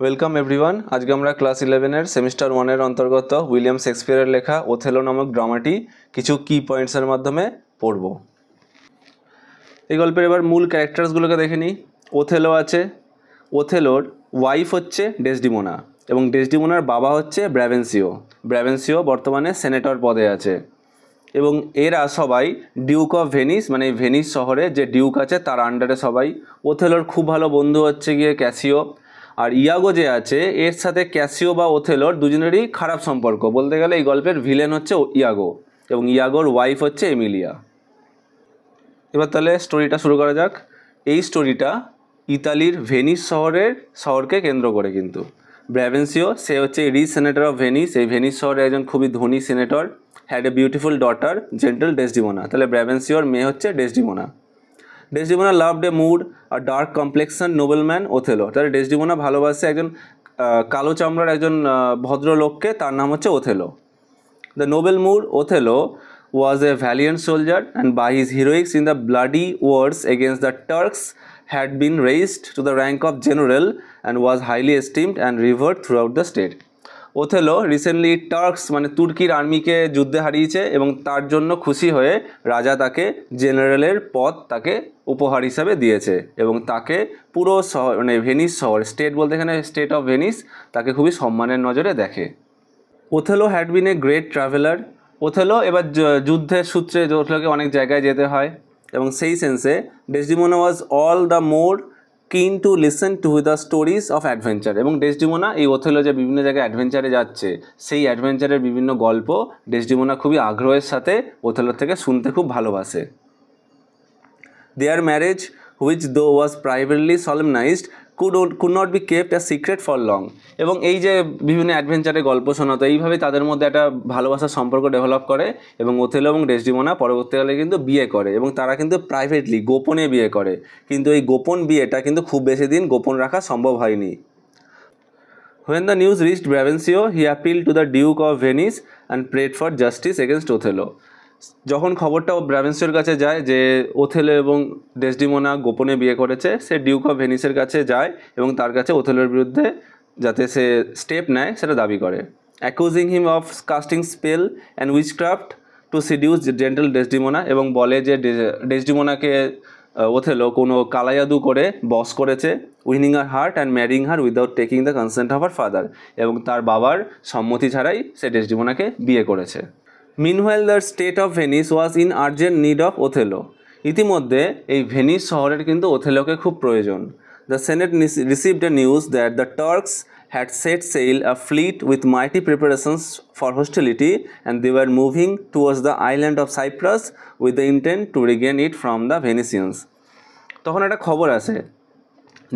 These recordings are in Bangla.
Welcome everyone. আজকে আমরা ক্লাস 11-এর সেমিস্টার 1-এর অন্তর্গত উইলিয়াম শেক্সপিয়ারের লেখা ওথেলো নামক ড্রামাটি কিছু কি পয়েন্টসের মাধ্যমে পড়ব। এই গল্পের এবার মূল ক্যারেক্টার্সগুলোকে দেখে নিই। ওথেলো আছে, ওথেলোর ওয়াইফ হচ্ছে ডেসডিমোনা এবং ডেসডিমোনার বাবা হচ্ছে ব্রাভেন্সিও। ব্রাভেন্সিও বর্তমানে সেনেটর পদে আছে এবং এরা সবাই ডিউক অফ ভেনিস, মানে ভেনিস শহরে যে ডিউক আছে তার আন্ডারে সবাই। ওথেলোর খুব ভালো বন্ধু হচ্ছে গিয়ে ক্যাসিও, আর ইয়াগো যে আছে এর সাথে ক্যাসিও বা ওথেলোর দুজনেরই খারাপ সম্পর্ক। বলতে গেলে এই গল্পের ভিলেন হচ্ছে ইয়াগো এবং ইয়াগোর ওয়াইফ হচ্ছে এমিলিয়া। এবার তাহলে স্টোরিটা শুরু করা যাক। এই স্টোরিটা ইতালির ভেনিস শহরকে কেন্দ্র করে। কিন্তু ব্রাভেন্সিও সে হচ্ছে রিচ সেনেটর অফ ভেনিস। এই ভেনিস শহরে একজন খুবই ধনী senator, had a beautiful daughter gentle Desdemona. তাহলে ব্রাভেন্সিওর মেয়ে হচ্ছে Desdemona. Desdemona loved a Moor আর ডার্ক কমপ্লেক্সন নোবেলম্যান ওথেলো। তাহলে ডেসডিমোনা ভালোবাসে একজন কালো চামড়ার একজন ভদ্রলোককে, তার নাম হচ্ছে Othello. The noble Moor Othello was a valiant soldier and by his heroics in the bloody wars against the Turks had been raised to the rank of general and was highly esteemed and revered throughout the state. Othello recently Turk's মানে তুর্কির আর্মিকে যুদ্ধে হারিয়েছে এবং তার জন্য খুশি হয়ে রাজা তাকে জেনারেলের পদ তাকে উপহার হিসাবে দিয়েছে এবং তাকে পুরো শহর মানে ভেনিস শহর, স্টেট বলতে এখানে স্টেট অফ ভেনিস, তাকে খুবই সম্মানের নজরে দেখে। Othello had been a great traveller. Othello এবার যুদ্ধের সূত্রে ওথেলোকে অনেক জায়গায় যেতে হয় এবং সেই সেন্সে Desdemona was all the more keen to listen to the stories of adventure. এবং ডেসডিমোনা এই ওথেলো যে বিভিন্ন জায়গায় অ্যাডভেঞ্চারে যাচ্ছে সেই অ্যাডভেঞ্চারের বিভিন্ন গল্প ডেসডিমোনা খুবই আগ্রহের সাথে ওথেলোর থেকে শুনতে খুব ভালোবাসে। দেয়ার ম্যারেজ, হুইচ দো ওয়াজ privately সলেমনাইজড, could not be kept a secret for long. এবং এই যে বিভিন্ন অ্যাডভেঞ্চারে গল্প শোনাতো, এইভাবে তাদের মধ্যে একটা ভালোবাসার সম্পর্ক ডেভেলপ করে এবং ওথেলো এবং ডেসডিমোনা পরবর্তীকালে কিন্তু বিয়ে করে এবং তারা কিন্তু প্রাইভেটলি গোপনে বিয়ে করে। কিন্তু এই গোপন বিয়েটা কিন্তু খুব বেশি দিন গোপন রাখা সম্ভব হয়নি। When the news reached Brabantio, he appealed to the Duke of Venice and prayed for justice against Othello. যখন খবরটা ব্রাভেন্সিওর কাছে যায় যে ওথেলো এবং ডেসডিমোনা গোপনে বিয়ে করেছে, সে ডিউক অফ ভেনিসের কাছে যায় এবং তার কাছে ওথেলোর বিরুদ্ধে যাতে সে স্টেপ নেয় সেটা দাবি করে। Accusing him of casting spell and witchcraft to seduce gentle Desdemona, এবং বলে যে ডেসডিমোনাকে ওথেলো কোনো কালাজাদু করে বশ করেছে, winning her heart and marrying her without taking the consent of her father, এবং তার বাবার সম্মতি ছাড়াই সে ডেসডিমোনাকে বিয়ে করেছে। Meanwhile, the state of Venice was in urgent need of Othello. ইতিমধ্যে এই ভেনিস শহরের কিন্তু ওথেলোকে খুব প্রয়োজন। The Senate received a news that the Turks had set sail a fleet with mighty preparations for hostility and they were moving towards the island of Cyprus with the intent to regain it from the Venetians. তখন একটা খবর আসে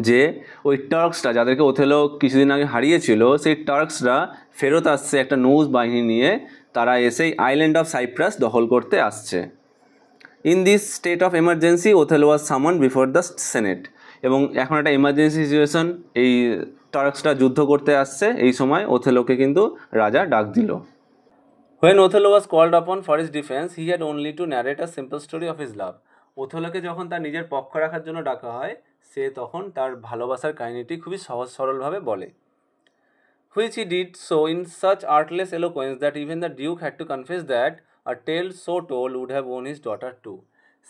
যে ওই টার্কসরা, যাদেরকে ওথেলো কিছুদিন আগে হারিয়েছিল, সেই টার্কসরা ফেরত আসছে একটা নৌজ বাহিনী নিয়ে। তারা এসেই আইল্যান্ড অফ সাইপ্রাস দখল করতে আসছে। In this state of emergency Othello was সামন্ড before the senate. এবং এখন একটা এমার্জেন্সি সিচুয়েশন, এই টার্কসরা যুদ্ধ করতে আসছে, এই সময় ওথেলোকে কিন্তু রাজা ডাক দিল। When Othello was called upon for his defense, he had only to narrate a simple story of his love. ওথেলোকে যখন তার নিজের পক্ষ রাখার জন্য ডাকা হয়, সে তখন তার ভালোবাসার কাহিনীটি খুবই সহজ সরলভাবে বলে। Which he did so in such artless eloquence that even the Duke had to confess that a tale so told would have won his daughter too.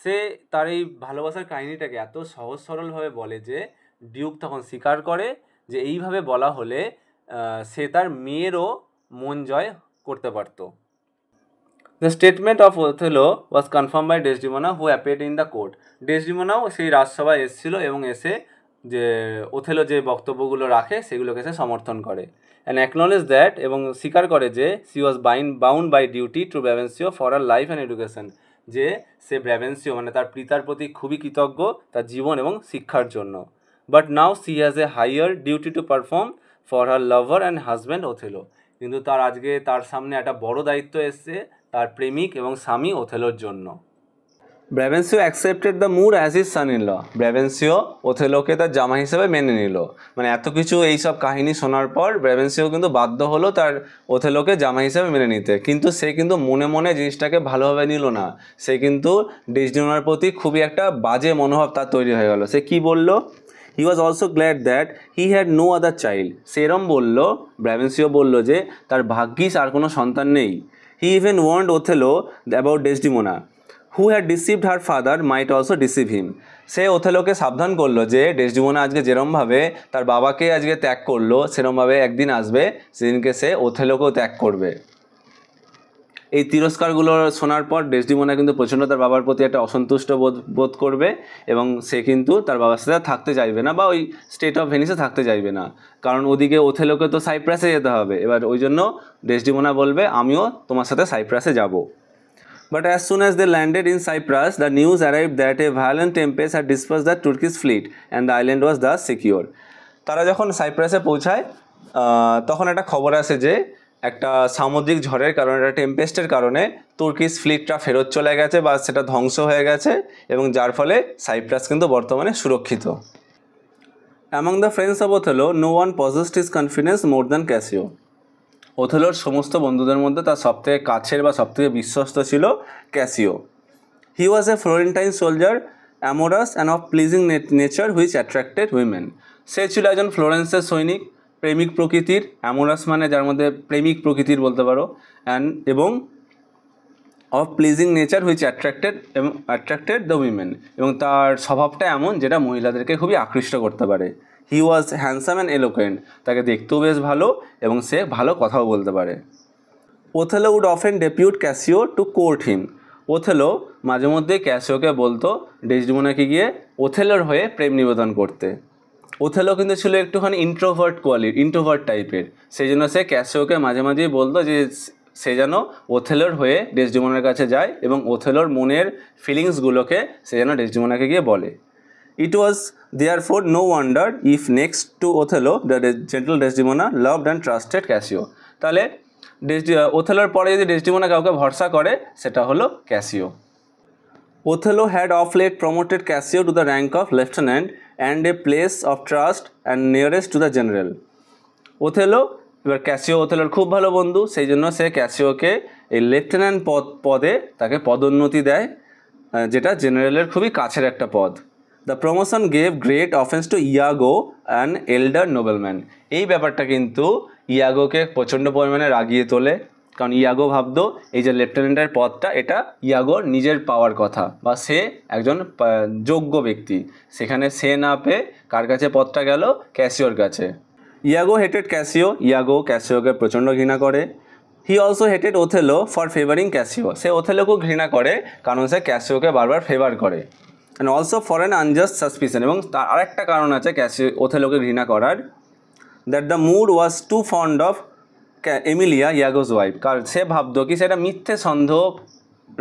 সে তার এই ভালোবাসার কাহিনীটাকে এত সহজ সরলভাবে বলে যে ডিউক তখন স্বীকার করে যে এইভাবে বলা হলে সে তার মেয়েরও মন জয় করতে পারত। The statement of Othello was confirmed by Desdemona, who appeared in the court. ডেসডিমোনাও সেই রাজসভায় এসেছিল এবং এসে যে ওথেলো যে বক্তব্যগুলো রাখে সেগুলোকে সে সমর্থন করে। অ্যান্ড অ্যাকনোলেজ দ্যাট, এবং স্বীকার করে যে she was bound by duty to Brabantio for her life and education, যে সে ব্রাভেন্সিও মানে তার পিতার প্রতি খুবই কৃতজ্ঞ তার জীবন এবং শিক্ষার জন্য। But now she has a higher duty to perform for her lover and husband Othello. কিন্তু তার আজকে তার সামনে একটা বড় দায়িত্ব এসছে তার প্রেমিক এবং স্বামী ওথেলোর জন্য। Brabantio accepted the Moor as his son in law. Brabantio ওথেলোকে তার জামাই হিসেবে মেনে নিল। মানে এত কিছু এইসব কাহিনী শোনার পর ব্রাভেন্সিও কিন্তু বাধ্য হলো তার ওথেলোকে জামাই হিসেবে মেনে নিতে। কিন্তু সে কিন্তু মনে মনে জিনিসটাকে ভালোভাবে নিল না। সে কিন্তু ডেসডিমোনার প্রতি খুবই একটা বাজে মনোভাব তার তৈরি হয়ে গেল। সে কি বলল? He was also glad that he had no other child. সেরম বলল, ব্রাবেন্সিও বলল যে তার ভাগ্যিস আর কোনো সন্তান নেই। He even warned Othello about Desdemona, who had deceived her father might also deceive him. সে ওথেলোকে সাবধান করলো যে ডেসডিমোনা আজকে যেরমভাবে তার বাবাকে আজকে ত্যাগ করলো, সেরমভাবে একদিন আসবে সেদিনকে সে ওথেলোকেও ত্যাগ করবে। এই তিরস্কারগুলো শোনার পর ডেসডিমোনা কিন্তু প্রচণ্ড তার বাবার প্রতি একটা অসন্তুষ্ট বোধ করবে এবং সে কিন্তু তার বাবার সাথে থাকতে চাইবে না, বা ওই স্টেট অফ ভেনিসে থাকতে চাইবে না, কারণ ওদিকে ওথেলোকে তো সাইপ্রাসে যেতে হবে। এবার ওই জন্য ডেসডিমোনা বলবে আমিও তোমার সাথে সাইপ্রাসে যাব। But as soon as they landed in Cyprus, the news arrived that a violent tempest had dispersed the Turkish fleet and the island was thus secure. তারা যখন সাইপ্রাসে পৌঁছায় তখন একটা খবর আসে যে একটা সামুদ্রিক ঝড়ের কারণে, একটা টেম্পেস্টের কারণে তুর্কিশ ফ্লিটটা ফেরত চলে গেছে বা সেটা ধ্বংস হয়ে গেছে, এবং যার ফলে সাইপ্রাস কিন্তু বর্তমানে সুরক্ষিত। Among the friends of Othello, no one possessed his confidence more than Cassio. ওথেলোর সমস্ত বন্ধুদের মধ্যে তার সবথেকে কাছের বা সবথেকে বিশ্বস্ত ছিল Cassio. He was a Florentine soldier, amorous and of pleasing nature which attracted women. সে ছিল একজন ফ্লোরেন্সের সৈনিক, প্রেমিক প্রকৃতির, অ্যামোরাস মানে যার মধ্যে প্রেমিক প্রকৃতির বলতে পারো, এবং of pleasing nature which attracted the women, এবং তার স্বভাবটা এমন যেটা মহিলাদেরকে খুবই আকৃষ্ট করতে পারে। হি ওয়াজ হ্যান্ডসাম অ্যান্ড এলোকুয়েন্ট, তাকে দেখতেও বেশ ভালো এবং সে ভালো কথাও বলতে পারে। Othello would often depute Cassio to court him. Othello মাঝে মধ্যে ক্যাসিওকে বলতো ডেসডিমোনাকে গিয়ে ওথেলোর হয়ে প্রেম নিবেদন করতে। ওথেলো কিন্তু ছিল একটুখানি ইন্ট্রোভার্ট টাইপের, সেই জন্য সে ক্যাসিওকে মাঝে মাঝেই বলতো যে সে যেন ওথেলোর হয়ে ডেসডিমোনার কাছে যায় এবং ওথেলোর মনের ফিলিংসগুলোকে সে যেন ডেসডিমোনাকে গিয়ে বলে। It was therefore no wonder if next to Othello the gentle Desdemona loved and trusted Cassio. তাহলে ওথেলোর পরে যদি ডেসডিমোনা কাউকে ভরসা করে সেটা হলো Casio. Othello had of late promoted Cassio to the rank of lieutenant and a place of trust and nearest to the general. Othello, এবার ক্যাসিও ওথেলোর খুব ভালো বন্ধু, সেই জন্য সে ক্যাসিওকে এই লেফটেন্যান্ট পদে তাকে পদোন্নতি দেয়, যেটা জেনারেলের খুবই কাছের একটা পদ। The promotion gave great offence to Iago an elder nobleman. এই ব্যাপারটা কিন্তু ইয়াগোকে প্রচণ্ড পরিমাণে রাগিয়ে তোলে, কারণ ইয়াগো ভাবতো এই যে লেফটেন্যান্টের পদটা এটা ইয়াগোর নিজের পাওয়ার কথা, বা সে একজন যোগ্য ব্যক্তি, সেখানে সে না পেয়ে কার কাছে পদটা গেল? ক্যাসিওর কাছে। ইয়াগো হেটেড ক্যাসিও, ইয়াগো ক্যাসিওকে প্রচণ্ড ঘৃণা করে। He also hated Othello for favouring Cassio, সে ওথেলোকেও ঘৃণা করে কারণ সে ক্যাসিওকে বারবার ফেভার করে। And also for an unjust suspicion, এবং তার আরেকটা কারণ আছে ওথেলোকে ঘৃণা করার, that the Moor was too fond of Emilia Iago's wife. কারণ সে ভাবতো কি, সেটা মিথ্যে সন্দেহ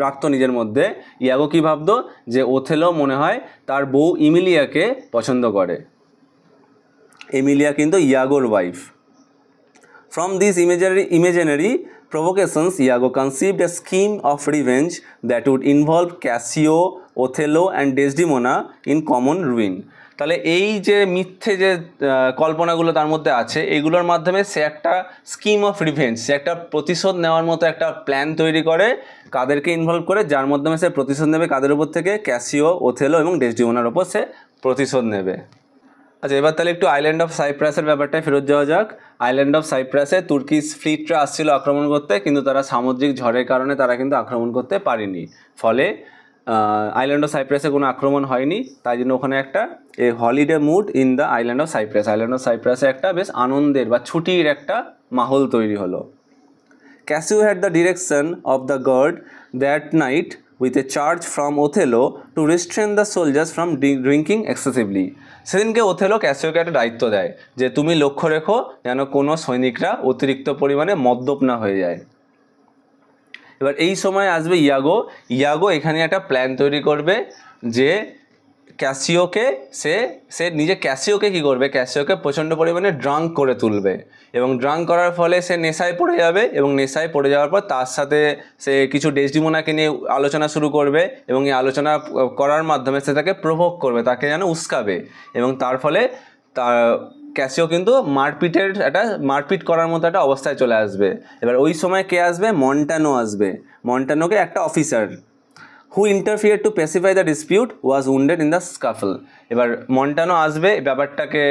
রাখতো নিজের মধ্যে। ইয়াগো কি ভাবতো যে ওথেলো মনে হয় তার বউ ইমিলিয়াকে পছন্দ করে। এমিলিয়া কিন্তু ইয়াগোর wife. From this imaginary provocations, Iago conceived a scheme of revenge that would involve Cassio, Othello and Desdemona in common ruin. তাহলে এই যে মিথ্যে যে কল্পনাগুলো তার মধ্যে আছে, এগুলোর মাধ্যমে সে একটা স্কিম অফ রিভেঞ্জ, সে একটা প্রতিশোধ নেওয়ার মতো একটা প্ল্যান তৈরি করে, কাদেরকে ইনভলভ করে, যার মাধ্যমে সে প্রতিশোধ নেবে কাদের উপর থেকে? ক্যাসিও, ওথেলো এবং ডেসডিমোনার ওপর সে প্রতিশোধ নেবে। আচ্ছা, এবার তাহলে একটু আইল্যান্ড অফ সাইপ্রাসের ব্যাপারটায় ফেরত যাওয়া যাক। আইল্যান্ড অফ সাইপ্রাসে তুর্কিশ ফ্লিটরা আসছিল আক্রমণ করতে, কিন্তু তারা সামুদ্রিক ঝড়ের কারণে তারা কিন্তু আক্রমণ করতে পারেনি, ফলে আইল্যান্ড অফ সাইপ্রাসে কোনো আক্রমণ হয়নি। তাই জন্য ওখানে একটা holiday mood in the island of Cyprus, island of সাইপ্রাসে একটা বেশ আনন্দের বা ছুটির একটা মাহল তৈরি হলো। Cassio had the direction of the guard that night with a charge from Othello to restrain the soldiers from drinking excessively. সেদিনকে ওথেলো ক্যাসিওকে একটা দায়িত্ব দেয় যে তুমি লক্ষ্য রেখো যেন কোনো সৈনিকরা অতিরিক্ত পরিমাণে মদ্যপ না হয়ে যায়। এবার এই সময় আসবে ইয়াগো এখানে একটা প্ল্যান তৈরি করবে যে ক্যাসিওকে সে নিজে ক্যাসিওকে কী করবে, ক্যাসিওকে প্রচণ্ড পরিমাণে ড্রাঙ্ক করে তুলবে, এবং ড্রাঙ্ক করার ফলে সে নেশায় পড়ে যাবে, এবং নেশায় পড়ে যাওয়ার পর তার সাথে সে কিছু ডেসডিমোনাকে নিয়ে আলোচনা শুরু করবে, এবং এই আলোচনা করার মাধ্যমে সে তাকে প্রভোগ করবে, তাকে যেন উস্কাবে, এবং তার ফলে তার ক্যাসিও কিন্তু মারপিট করার মতো একটা অবস্থায় চলে আসবে। এবার ওই সময় কে আসবে? মন্টানো আসবে। মন্টানোকে একটা officer, who interfered to pacify the dispute was wounded in the scuffle. এবার মন্টানো আসবে ব্যাপারটাকে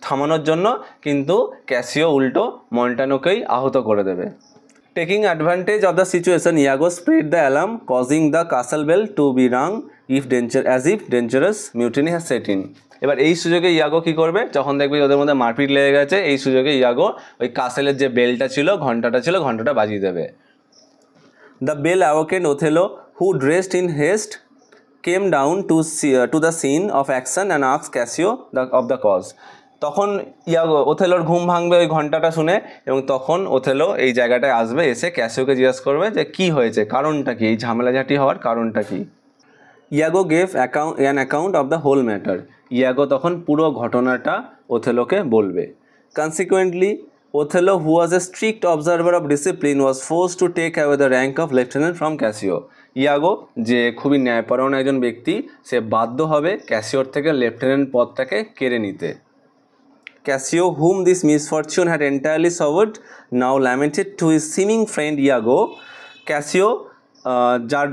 থামানোর জন্য, কিন্তু ক্যাসিও উল্টো মন্টানোকেই আহত করে দেবে। Taking advantage of the situation, Iago spread the alarm, causing the castle bell to be rung as if dangerous mutiny has set in. এবার এই সুযোগে ইয়াগো কি করবে, যখন দেখবে ওদের মধ্যে মারপিট লেগে গেছে, এই সুযোগে ইয়াগো ওই কাসেলের যে বেলটা ছিল, ঘন্টাটা বাজিয়ে দেবে। The bell awakened Othello, who dressed in haste came down to the scene of action and asked Cassio of the cause. তখন ইয়াগো ওথেলোর ঘুম ভাঙবে ওই ঘন্টাটা শুনে, এবং তখন ওথেলো এই জায়গাটায় আসবে, এসে ক্যাসিওকে জিজ্ঞাসা করবে যে কি হয়েছে, কারণটা কি, এই ঝামেলাঝাটি হওয়ার কারণটা কি। Iago gave an account of the whole matter. Iago তখন পুরো ঘটনাটা ওথেলোকে বলবে। Consequently Othello, who was a strict observer of discipline, was forced to take away the rank of lieutenant from Cassio. ইয়াগো যে খুবই ন্যায়পরায়ণ একজন ব্যক্তি, সে বাধ্য হবে ক্যাসিওর থেকে লেফটেন্যান্ট পদটাকে কেড়ে নিতে। Cassio, whom this misfortune had entirely soured, now lamented to his seeming friend Iago. Cassio,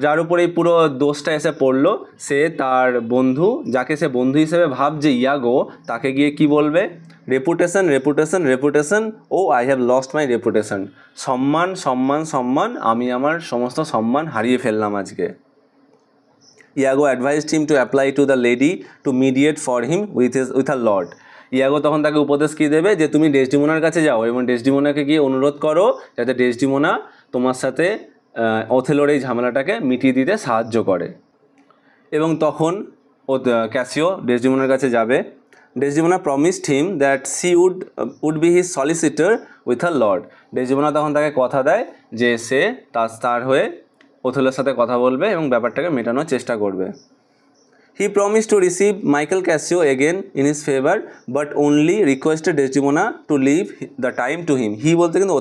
যার উপরে পুরো দোষটা এসে পড়লো, সে তার বন্ধু, যাকে সে বন্ধু হিসেবে ভাবছে ইয়াগো, তাকে গিয়ে কি বলবে, reputation, oh I have lost my reputation. সম্মান, আমি আমার সমস্ত সম্মান হারিয়ে ফেললাম আজকে। Iago advised him to apply to the lady to mediate for him with a lord. Iago তখন তাকে উপদেশ কী দেবে, যে তুমি ডেসডিমোনার কাছে যাও এবং ডেসডিমোনাকে গিয়ে অনুরোধ করো যাতে ডেসডিমোনা তোমার সাথে ওথেলোর এই ঝামেলাটাকে মিটিয়ে দিতে সাহায্য করে। এবং তখন ক্যাসিও ডেসডিমোনার কাছে যাবে। Desdemona promised him that she would be his solicitor with a lord. Desdemona তখন তাকে কথা দেয় যে সে তার হয়ে ওথেলোর সাথে কথা বলবে এবং ব্যাপারটাকে মেটানোর চেষ্টা করবে। He promised to receive Michael Cassio again in his favor, but only requested Desdemona to leave the time to him. He বলতে কিন্তু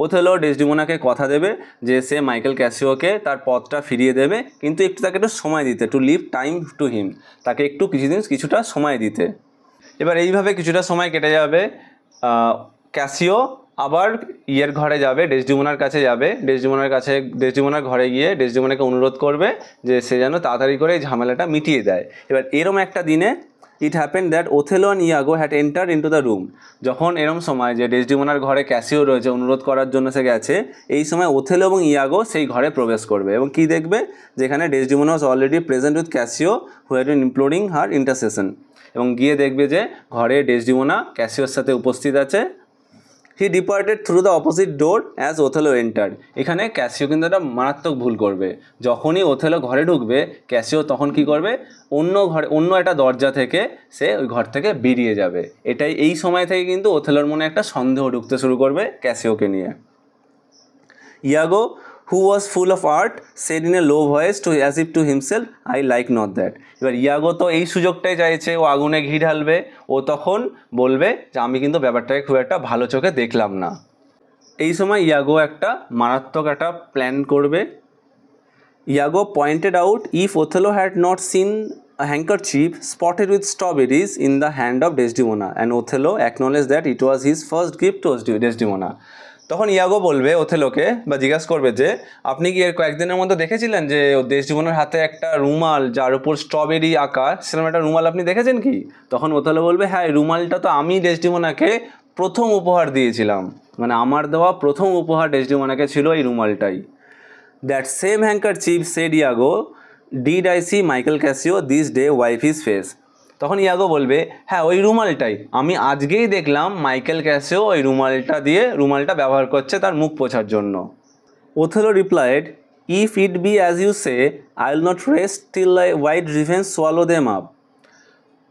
ওথেলো ডেসডিমোনাকে কথা দেবে যে সে মাইকেল ক্যাসিওকে তার পদটা ফিরিয়ে দেবে, কিন্তু তাকে একটু সময় দিতে, to leave time to him, তাকে একটু কিছুটা সময় দিতে। এবার এইভাবে কিছুটা সময় কেটে যাবে। ক্যাসিও আবার ঘরে যাবে, ডেসডিমোনার কাছে যাবে, ডেসডিমোনার ঘরে গিয়ে ডেসডিমোনাকে অনুরোধ করবে যে সে যেন তাড়াতাড়ি করে এই ঝামেলাটা মিটিয়ে দেয়। এবার এরম একটা দিনে it happened that Othello and ইয়াগো had entered into the room. যখন এরম সময় যে ডেসডিমোনার ঘরে ক্যাসিও রয়েছে, অনুরোধ করার জন্য সে গেছে, এই সময় ওথেলো এবং ইয়াগো সেই ঘরে প্রবেশ করবে এবং কি দেখবে, যেখানে Desdemona was already present with Cassio, who had been imploring her intercession. এবং গিয়ে দেখবে যে ঘরে ডেসডিমোনা ক্যাসিওর সাথে উপস্থিত আছে। He departed through the opposite door as Othello entered. এখানে ক্যাসিও কিন্তু একটা মারাত্মক ভুল করবে। যখনই ওথেলো ঘরে ঢুকবে, ক্যাসিও তখন কি করবে, অন্য একটা দরজা থেকে সে ওই ঘর থেকে বেরিয়ে যাবে। এই সময় থেকে কিন্তু ওথেলোর মনে একটা সন্দেহ ঢুকতে শুরু করবে ক্যাসিওকে নিয়ে। ইয়াগো, who was full of art, said in a low voice as if to himself, I like not that. এবার ইয়াগো তো এই সুযোগটাই চাইছে, ও আগুনে ঘি ঢালবে, ও তখন বলবে যে আমি কিন্তু ব্যাপারটাকে খুব একটা ভালো চোখে দেখলাম না। এই সময় ইয়াগো একটা মারাত্মক একটা প্ল্যান করবে। Iago pointed out if Othello had not seen a handkerchief spotted with strawberries in the hand of Desdemona, and Othello acknowledged that it was his first gift to Desdemona. তখন ইয়াগো বলবে ওথেলোকে বা জিজ্ঞাসা করবে যে আপনি কি এর কয়েকদিনের মধ্যে দেখেছিলেন যে ডেসডিমোনার হাতে একটা রুমাল যার উপর স্ট্রবেরি আঁকা, সেরকম একটা রুমাল আপনি দেখেছেন কি? তখন ওথেলো বলবে হ্যাঁ, এই রুমালটা তো আমি ডেসডিমোনাকে প্রথম উপহার দিয়েছিলাম, মানে আমার দেওয়া প্রথম উপহার ডেসডিমোনাকে ছিল এই রুমালটাই। That same handkerchief, said Iago, did I see Michael Cassio this day wipe his face. তখন ইয়াগো বলবে হ্যাঁ, ওই রুমালটাই আমি আজকেই দেখলাম মাইকেল ক্যাসিও ওই রুমালটা ব্যবহার করছে তার মুখ পোছার জন্য। Othello replied, if it be as you say, I will not rest till I wide revenge swallow them up.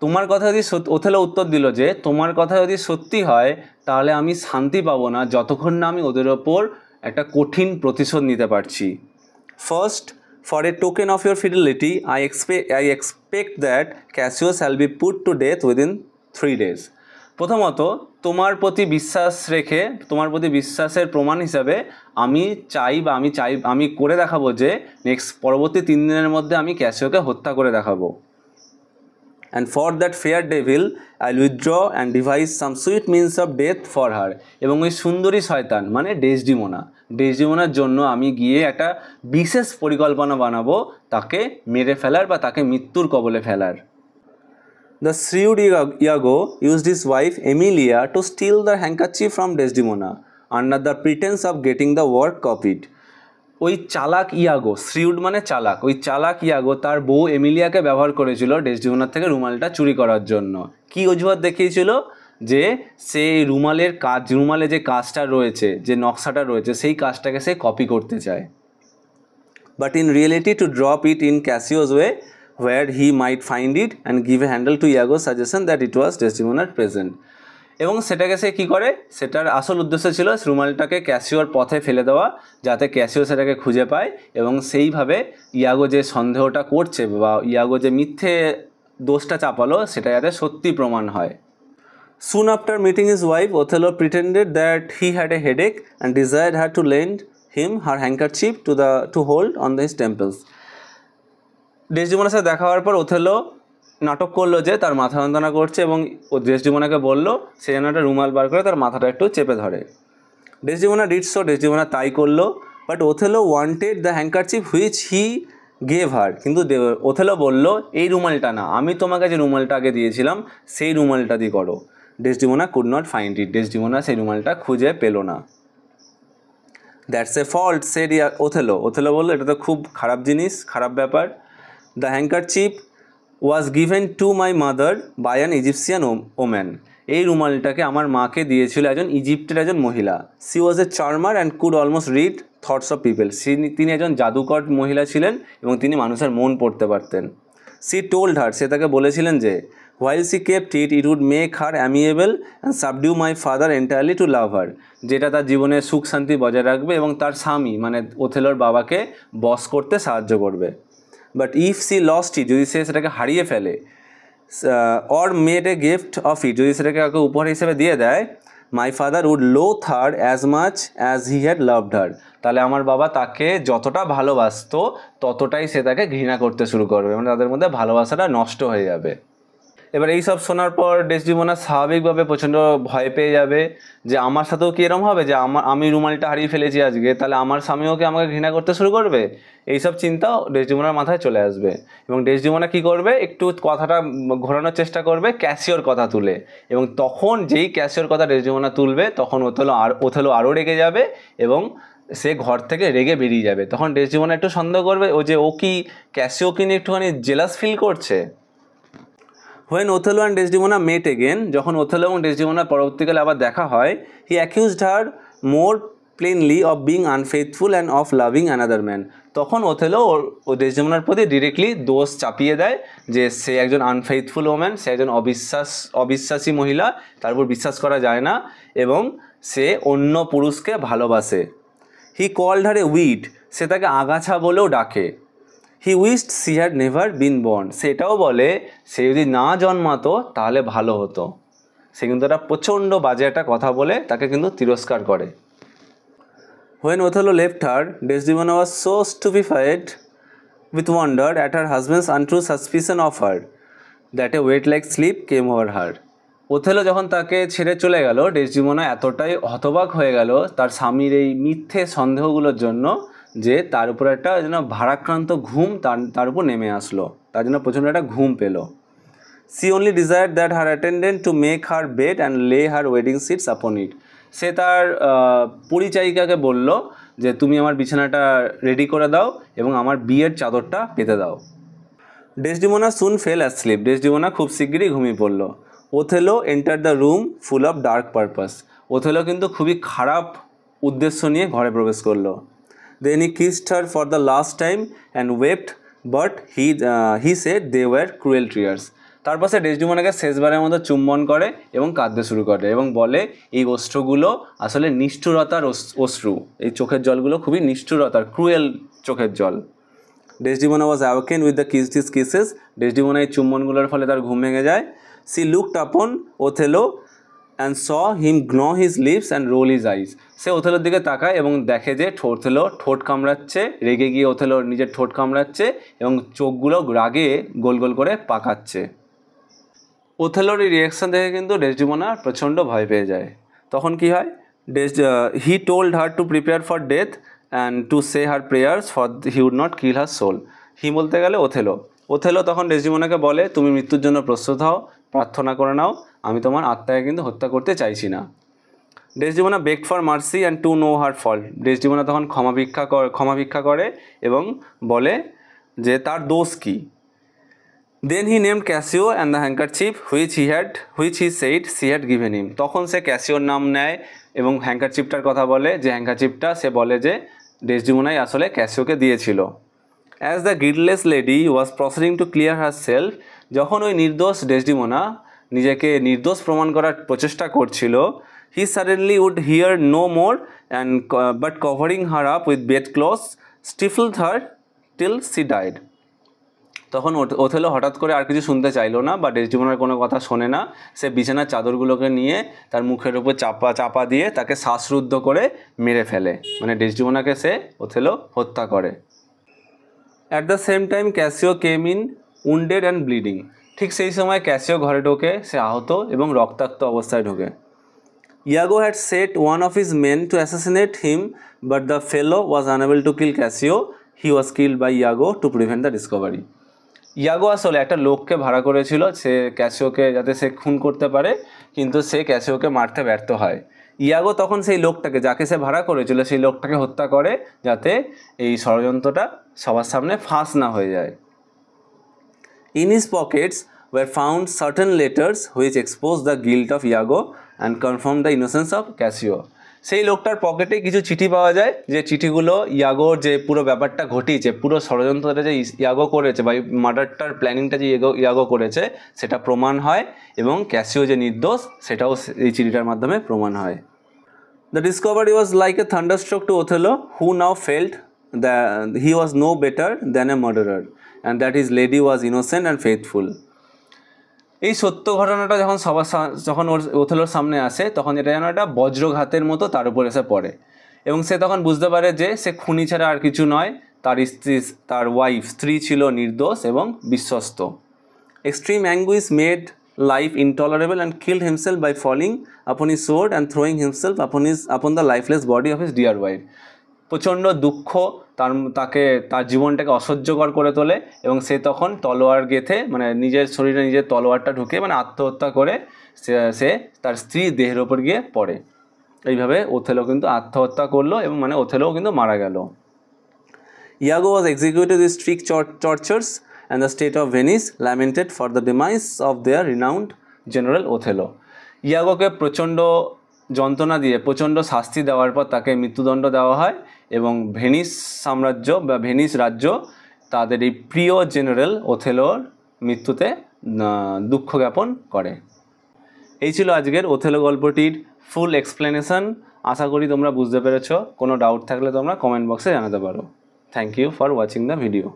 তোমার কথা যদি ওথেলো উত্তর দিল যে তোমার কথা যদি সত্যি হয় তাহলে আমি শান্তি পাবো না যতক্ষণ না আমি ওদের ওপর একটা কঠিন প্রতিশোধ নিতে পারছি। First, for a token of your fidelity, I expect that Cassio shall be put to death within 3 days. প্রথমত তোমার প্রতি বিশ্বাস রেখে, তোমার প্রতি বিশ্বাসের প্রমাণ হিসাবে আমি করে দেখাবো যে পরবর্তী 3 দিনের মধ্যে আমি ক্যাসিওকে হত্যা করে দেখাবো। and for that fair devil I'll withdraw and devise some sweet means of death for her. এবং ওই সুন্দরী শয়তান মানে ডেসডিমোনার জন্য আমি গিয়ে একটা বিশেষ পরিকল্পনা বানাবো তাকে মেরে ফেলার বা তাকে মৃত্যুর কবলে ফেলার। The shrewd Iago used his wife Emilia to steal the handkerchief from Desdemona under the pretense of getting the work copied. ওই চালাক ইয়াগো, শ্রিউড মানে চালাক, ওই চালাক ইয়াগো তার বউ এমিলিয়াকে ব্যবহার করেছিল ডেসডিমোনার থেকে রুমালটা চুরি করার জন্য। কি অজুহাত দেখিয়েছিল? যে সে রুমালে যে কাজটা রয়েছে, যে নকশাটা রয়েছে, সেই কাজটাকে সে কপি করতে চায়। But in reality to drop it in Cassio's way where he might find it and give a handle to Iago's suggestion that it was Desdemona's present. এবং সেটাকে সে কী করে, সেটার আসল উদ্দেশ্য ছিল রুমালটাকে ক্যাসিওর পথে ফেলে দেওয়া, যাতে ক্যাসিও সেটাকে খুঁজে পায় এবং সেইভাবে ইয়াগো যে সন্দেহটা করছে বা ইয়াগো যে মিথ্যে দোষটা চাপালো সেটা যাতে সত্যি প্রমাণ হয়। Soon after meeting his wife, Othello pretended that he had a headache and desired her to lend him her handkerchief to hold on his temples. ডেসডিমোনার সাথে দেখা হওয়ার পর ওথেলো নাটক করলো যে তার মাথা যন্ত্রণা করছে এবং ও ডেসডিমোনাকে বললো সে যেন একটা রুমাল বার করে তার মাথাটা একটু চেপে ধরে। ডেসডিমোনা ডিড সো, ডেসডিমোনা তাই করলো। But Othello wanted the handkerchief which he gave her, কিন্তু ওথেলো বললো এই রুমালটা না, আমি তোমাকে যে রুমালটা আগে দিয়েছিলাম সেই রুমালটা দিয়ে করো। Desdemona could not find it, Desdemona সেই রুমালটা খুঁজে পেল না। That's a fault said Othello বললো এটা তো খুব খারাপ জিনিস, খারাপ ব্যাপার। The handkerchief was given to my mother by an Egyptian woman. এই রুমালটাকে আমার মাকে দিয়েছিল একজন ইজিপ্টের একজন মহিলা। She was a charmer and could almost read thoughts of people. তিনি একজন জাদুকর মহিলা ছিলেন এবং তিনি মানুষের মন পড়তে পারতেন। She told her, সে তাকে বলেছিলেন যে while she kept it, it would make her amiable and subdue my father entirely to love her. যেটা তার জীবনে সুখ শান্তি বজায় রাখবে এবং তার স্বামী মানে ওথেলোর বাবাকে বশ করতে সাহায্য করবে। But if she lost it, যদি সে সেটাকে হারিয়ে ফেলে, or made a gift of it, যদি সেটাকে কাউকে উপহার হিসেবে দিয়ে দেয়, my father would loathe her as much as he had loved her, তাহলে আমার বাবা তাকে যতটা ভালোবাসতো ততটাই সে তাকে ঘৃণা করতে শুরু করবে, মানে তাদের মধ্যে ভালোবাসাটা নষ্ট হয়ে যাবে। এবার এই সব শোনার পর ডেসডিমোনা স্বাভাবিকভাবে প্রচণ্ড ভয় পেয়ে যাবে যে আমার সাথেও কি এরকম হবে যে আমি রুমালটা হারিয়ে ফেলেছি আজকে, তাহলে আমার স্বামীও কি আমাকে ঘৃণা করতে শুরু করবে, এইসব চিন্তাও ডেসডিমোনার মাথায় চলে আসবে। এবং ডেসডিমোনা কী করবে, একটু কথাটা ঘোরানোর চেষ্টা করবে ক্যাসিওর কথা তুলে, এবং তখন যেই ক্যাসিওর কথা ডেসডিমোনা তুলবে তখন ওথেলো আরও রেগে যাবে এবং সে ঘর থেকে রেগে বেরিয়ে যাবে। তখন ডেসডিমোনা একটু সন্দেহ করবে ও কি ক্যাসিও কি নিয়ে একটুখানি জেলাস ফিল করছে। When Othello and Desdemona met again, যখন ওথেলো এবং ডেসডিমোনার পরবর্তীকালে আবার দেখা হয়, he accused her more plainly of being unfaithful and of loving another man. তখন ওথেলো ও ডেসডিমোনার প্রতি ডিরেক্টলি দোষ চাপিয়ে দেয় যে সে একজন আনফেইথফুল ওম্যান, সে একজন অবিশ্বাসী মহিলা, তার উপর বিশ্বাস করা যায় না এবং সে অন্য পুরুষকে ভালোবাসে। He called her a weed, সে তাকে আগাছা বলেও ডাকে। He wished she had never been born, সেটাও বলে সে যদি না জন্মাতো তাহলে ভালো হতো। সে কিন্তু একটা প্রচণ্ড বাজে একটা কথা বলে তাকে কিন্তু তিরস্কার করে। When Othello left her, Desdemona was so stupefied with wonder at her husband's untrue suspicion of her that a weight-like sleep came over her. Othello যখন তাকে ছেড়ে চলে গেল, ডেসডিমোনা এতটাই হতবাক হয়ে গেল তার স্বামীর এই মিথ্যে সন্দেহগুলোর জন্য যে তার উপর একটা যেন ভারাক্রান্ত ঘুম তার উপর নেমে আসলো, তার জন্য প্রচণ্ড একটা ঘুম পেল। She only desired that her attendant to make her bed and lay her wedding seats আপন ইট, সে তার পরিচারিকাকে বলল যে তুমি আমার বিছানাটা রেডি করে দাও এবং আমার বিয়ের চাদরটা পেতে দাও। ডেসডিমোনা সুন ফেল অ্যাসলিপ, ডেসডিমোনা খুব শিগগিরই ঘুমিয়ে পড়ল। Othello enter the room full of dark purpose, Othello কিন্তু খুবই খারাপ উদ্দেশ্য নিয়ে ঘরে প্রবেশ করলো। Then he kissed her for the last time and wept, but he said they were cruel tears. তারপর সে ডেসডিমোনাকে শেষবারের মতো চুম্বন করে এবং কাঁদতে শুরু করে এবং বলে এই অশ্রুগুলো আসলে নিষ্ঠুরতার অশ্রু, এই চোখের জলগুলো খুবই নিষ্ঠুরতার, ক্রুয়েল চোখের জল। Desdemona was awakened with the kisses, Desdemona এই চুম্বনগুলোর ফলে তার ঘুম ভেঙে যায়। She looked upon Othello and saw him gnaw his lips and roll his eyes, সে ওথেলোর দিকে তাকায় এবং দেখে যে ওথেলো ঠোঁট কামড়াচ্ছে, রেগে গিয়ে ওথেলো নিজের ঠোঁট কামড়াচ্ছে এবং চোখগুলো রাগে গোল গোল করে পাকাচ্ছে। ওথেলোর এই রিয়াকশান দেখে কিন্তু ডেসডিমোনা প্রচণ্ড ভয় পেয়ে যায়। তখন কি হয়, he told her to prepare for death and to say her prayers for he would not kill her soul. He বলতে গেলে ওথেলো তখন ডেসডিমোনাকে বলে, তুমি মৃত্যুর জন্য প্রস্তুত হও, প্রার্থনা করে নাও, আমি তোমার আত্মাকে কিন্তু হত্যা করতে চাইছি না। Desdemona begged for mercy and to know her fault. Desdemona তখন ক্ষমা ভিক্ষা করে এবং বলে যে তার দোষ কী। Then he named Cassio and the handkerchief which he said she had given him. তখন সে ক্যাসিওর নাম নেয় এবং হ্যাঙ্কারচিফটার কথা বলে, যে হ্যাঙ্কারচিফটা সে বলে যে ডেসডিমোনাই আসলে ক্যাসিওকে দিয়েছিল। As the guiltless lady was proceeding to clear herself, যখন ওই নির্দোষ ডেসডিমোনা নিজেকে নির্দোষ প্রমাণ করার প্রচেষ্টা করছিল, he suddenly would hear no more and but covering her up with bedclothes stifled her till she died. তখন ওথেলো হঠাৎ করে আর কিছু শুনতে চাইলো না বা ডেসডিমোনার কোনো কথা শোনে না। সে বিছানার চাদরগুলোকে নিয়ে তার মুখের উপর চাপা দিয়ে তাকে শ্বাসরুদ্ধ করে মেরে ফেলে, মানে ডেসডিমোনাকে সে ওথেলো হত্যা করে। At the same time Casio came in wounded and bleeding. ঠিক সেই সময় ক্যাসিও ঘরে ঢোকে, সে আহত এবং রক্তাক্ত অবস্থায় ঢোকে। Iago had set one of his men to assassinate him but the fellow was unable to kill Cassio. He was killed by Iago to prevent the discovery. Iago আসলে একটা লোককে ভাড়া করেছিল সে ক্যাসিওকে যাতে সে খুন করতে পারে, কিন্তু সে ক্যাসিওকে মারতে ব্যর্থ হয়। ইয়াগো তখন সেই লোকটাকে, যাকে সে ভাড়া করেছিল, সেই লোকটাকে হত্যা করে যাতে এই ষড়যন্ত্রটা সবার সামনে ফাঁস না হয়ে যায়। In his Pockets were found certain letters which expose the guilt of ইয়াগো and confirm the innocence of Casio. সেই লোকটার পকেটে কিছু চিঠি পাওয়া যায়, যে চিঠিগুলো ইয়াগোর যে পুরো ব্যাপারটা ঘটিয়েছে, পুরো ষড়যন্ত্রটা যে ইয়াগো করেছে বা মার্ডারটার প্ল্যানিংটা যে ইয়াগো করেছে সেটা প্রমাণ হয়, এবং ক্যাসিও যে নির্দোষ সেটাও এই চিঠিটার মাধ্যমে প্রমাণ হয়। The discovery was like a thunderstroke to Othello, who now felt that he was no better than a murderer and that his lady was innocent and faithful. এই সত্য ঘটনাটা যখন ওথেলোর সামনে আসে, তখন এটা যেন একটা বজ্রঘাতের মতো তার উপর এসে পড়ে, এবং সে তখন বুঝতে পারে যে সে খুনি ছাড়া আর কিছু নয়, তার স্ত্রী ছিল নির্দোষ এবং বিশ্বস্ত। Extreme anguish made life intolerable and killed himself by falling upon his sword and throwing himself upon the lifeless body of his dear wife. প্রচণ্ড দুঃখ তার জীবনটাকে অসহ্যকর করে তোলে, এবং সে তখন তলোয়ার গেঁথে, মানে নিজের শরীরে নিজের তলোয়ারটা ঢুকে মানে আত্মহত্যা করে সে তার স্ত্রীর দেহের ওপর গিয়ে পড়ে। এইভাবে ওথেলো কিন্তু আত্মহত্যা করলো, এবং মানে ওথেলোও কিন্তু মারা গেল। Iago was executed with strict tortures and the state of Venice lamented for the demise of their renowned general Othello. ইয়াগোকে প্রচণ্ড যন্ত্রণা দিয়ে প্রচণ্ড শাস্তি দেওয়ার পর তাকে মৃত্যুদণ্ড দেওয়া হয়, এবং ভেনিস সাম্রাজ্য বা ভেনিস রাজ্য তাদের এই প্রিয় জেনারেল ওথেলোর মৃত্যুতে দুঃখ জ্ঞাপন করে। এই ছিল আজকের ওথেলো গল্পটির ফুল এক্সপ্লেনেশন। আশা করি তোমরা বুঝতে পেরেছো। কোনো ডাউট থাকলে তোমরা কমেন্ট বক্সে জানাতে পারো। Thank you for watching the video.